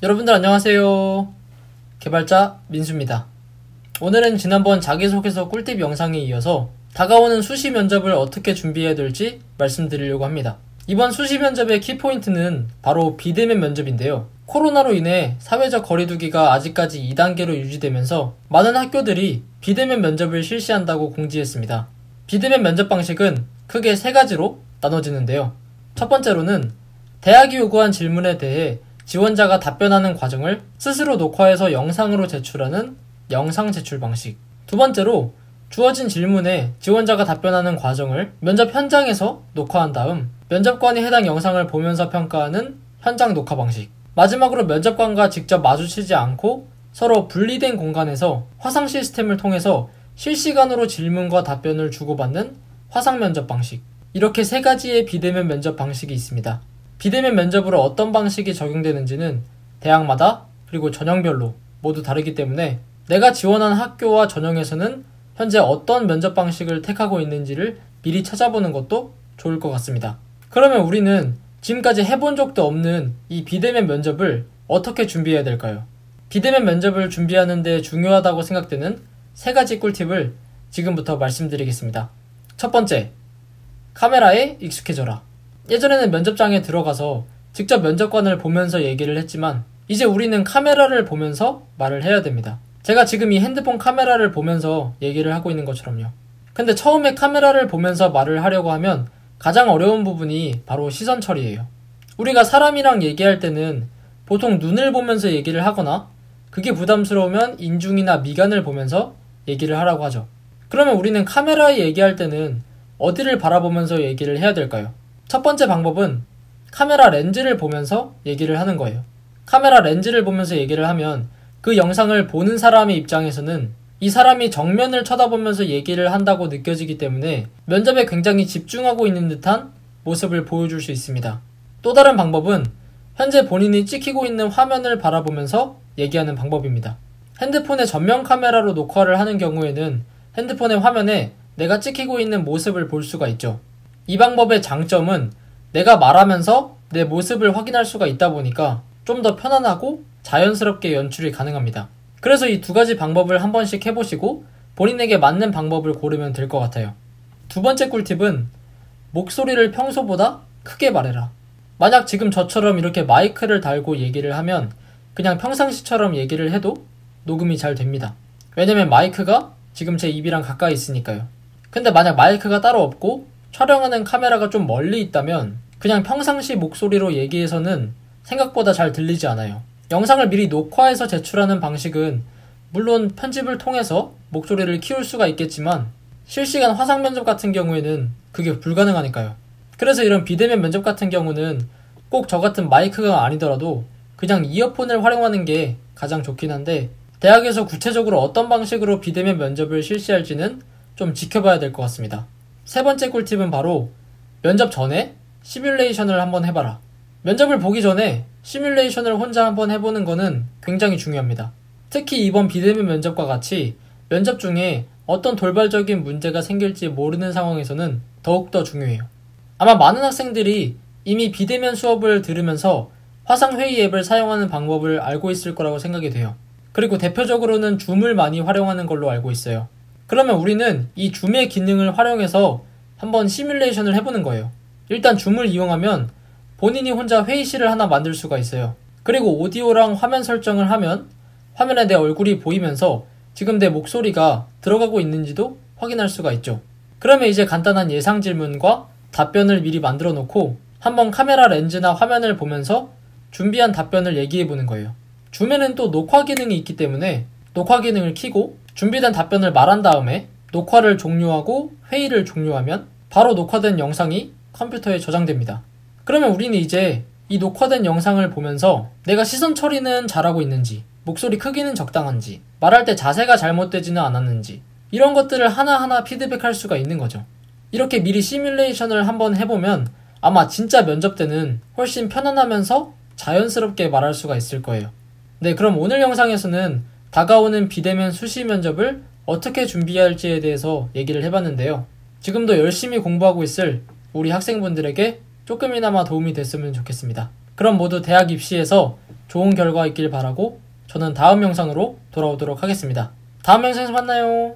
여러분들 안녕하세요. 개발자 민수입니다. 오늘은 지난번 자기소개서 꿀팁 영상에 이어서 다가오는 수시 면접을 어떻게 준비해야 될지 말씀드리려고 합니다. 이번 수시 면접의 키포인트는 바로 비대면 면접인데요. 코로나로 인해 사회적 거리두기가 아직까지 2단계로 유지되면서 많은 학교들이 비대면 면접을 실시한다고 공지했습니다. 비대면 면접 방식은 크게 세 가지로 나눠지는데요. 첫 번째로는 대학이 요구한 질문에 대해 지원자가 답변하는 과정을 스스로 녹화해서 영상으로 제출하는 영상 제출 방식. 두 번째로 주어진 질문에 지원자가 답변하는 과정을 면접 현장에서 녹화한 다음 면접관이 해당 영상을 보면서 평가하는 현장 녹화 방식. 마지막으로 면접관과 직접 마주치지 않고 서로 분리된 공간에서 화상 시스템을 통해서 실시간으로 질문과 답변을 주고받는 화상 면접 방식. 이렇게 세 가지의 비대면 면접 방식이 있습니다. 비대면 면접으로 어떤 방식이 적용되는지는 대학마다 그리고 전형별로 모두 다르기 때문에 내가 지원한 학교와 전형에서는 현재 어떤 면접 방식을 택하고 있는지를 미리 찾아보는 것도 좋을 것 같습니다. 그러면 우리는 지금까지 해본 적도 없는 이 비대면 면접을 어떻게 준비해야 될까요? 비대면 면접을 준비하는 데 중요하다고 생각되는 세 가지 꿀팁을 지금부터 말씀드리겠습니다. 첫 번째, 카메라에 익숙해져라. 예전에는 면접장에 들어가서 직접 면접관을 보면서 얘기를 했지만 이제 우리는 카메라를 보면서 말을 해야 됩니다. 제가 지금 이 핸드폰 카메라를 보면서 얘기를 하고 있는 것처럼요. 근데 처음에 카메라를 보면서 말을 하려고 하면 가장 어려운 부분이 바로 시선 처리예요. 우리가 사람이랑 얘기할 때는 보통 눈을 보면서 얘기를 하거나 그게 부담스러우면 인중이나 미간을 보면서 얘기를 하라고 하죠. 그러면 우리는 카메라에 얘기할 때는 어디를 바라보면서 얘기를 해야 될까요? 첫 번째 방법은 카메라 렌즈를 보면서 얘기를 하는 거예요. 카메라 렌즈를 보면서 얘기를 하면 그 영상을 보는 사람의 입장에서는 이 사람이 정면을 쳐다보면서 얘기를 한다고 느껴지기 때문에 면접에 굉장히 집중하고 있는 듯한 모습을 보여줄 수 있습니다. 또 다른 방법은 현재 본인이 찍히고 있는 화면을 바라보면서 얘기하는 방법입니다. 핸드폰의 전면 카메라로 녹화를 하는 경우에는 핸드폰의 화면에 내가 찍히고 있는 모습을 볼 수가 있죠. 이 방법의 장점은 내가 말하면서 내 모습을 확인할 수가 있다 보니까 좀 더 편안하고 자연스럽게 연출이 가능합니다. 그래서 이 두 가지 방법을 한 번씩 해보시고 본인에게 맞는 방법을 고르면 될 것 같아요. 두 번째 꿀팁은 목소리를 평소보다 크게 말해라. 만약 지금 저처럼 이렇게 마이크를 달고 얘기를 하면 그냥 평상시처럼 얘기를 해도 녹음이 잘 됩니다. 왜냐면 마이크가 지금 제 입이랑 가까이 있으니까요. 근데 만약 마이크가 따로 없고 촬영하는 카메라가 좀 멀리 있다면 그냥 평상시 목소리로 얘기해서는 생각보다 잘 들리지 않아요. 영상을 미리 녹화해서 제출하는 방식은 물론 편집을 통해서 목소리를 키울 수가 있겠지만 실시간 화상 면접 같은 경우에는 그게 불가능하니까요. 그래서 이런 비대면 면접 같은 경우는 꼭 저 같은 마이크가 아니더라도 그냥 이어폰을 활용하는 게 가장 좋긴 한데 대학에서 구체적으로 어떤 방식으로 비대면 면접을 실시할지는 좀 지켜봐야 될 것 같습니다. 세 번째 꿀팁은 바로 면접 전에 시뮬레이션을 한번 해봐라. 면접을 보기 전에 시뮬레이션을 혼자 한번 해보는 거는 굉장히 중요합니다. 특히 이번 비대면 면접과 같이 면접 중에 어떤 돌발적인 문제가 생길지 모르는 상황에서는 더욱더 중요해요. 아마 많은 학생들이 이미 비대면 수업을 들으면서 화상회의 앱을 사용하는 방법을 알고 있을 거라고 생각이 돼요. 그리고 대표적으로는 줌을 많이 활용하는 걸로 알고 있어요. 그러면 우리는 이 줌의 기능을 활용해서 한번 시뮬레이션을 해보는 거예요. 일단 줌을 이용하면 본인이 혼자 회의실을 하나 만들 수가 있어요. 그리고 오디오랑 화면 설정을 하면 화면에 내 얼굴이 보이면서 지금 내 목소리가 들어가고 있는지도 확인할 수가 있죠. 그러면 이제 간단한 예상 질문과 답변을 미리 만들어 놓고 한번 카메라 렌즈나 화면을 보면서 준비한 답변을 얘기해 보는 거예요. 줌에는 또 녹화 기능이 있기 때문에 녹화 기능을 켜고 준비된 답변을 말한 다음에 녹화를 종료하고 회의를 종료하면 바로 녹화된 영상이 컴퓨터에 저장됩니다. 그러면 우리는 이제 이 녹화된 영상을 보면서 내가 시선 처리는 잘하고 있는지, 목소리 크기는 적당한지, 말할 때 자세가 잘못되지는 않았는지 이런 것들을 하나하나 피드백할 수가 있는 거죠. 이렇게 미리 시뮬레이션을 한번 해보면 아마 진짜 면접 때는 훨씬 편안하면서 자연스럽게 말할 수가 있을 거예요. 네, 그럼 오늘 영상에서는 다가오는 비대면 수시 면접을 어떻게 준비해야 할지에 대해서 얘기를 해봤는데요. 지금도 열심히 공부하고 있을 우리 학생분들에게 조금이나마 도움이 됐으면 좋겠습니다. 그럼 모두 대학 입시에서 좋은 결과 있길 바라고 저는 다음 영상으로 돌아오도록 하겠습니다. 다음 영상에서 만나요.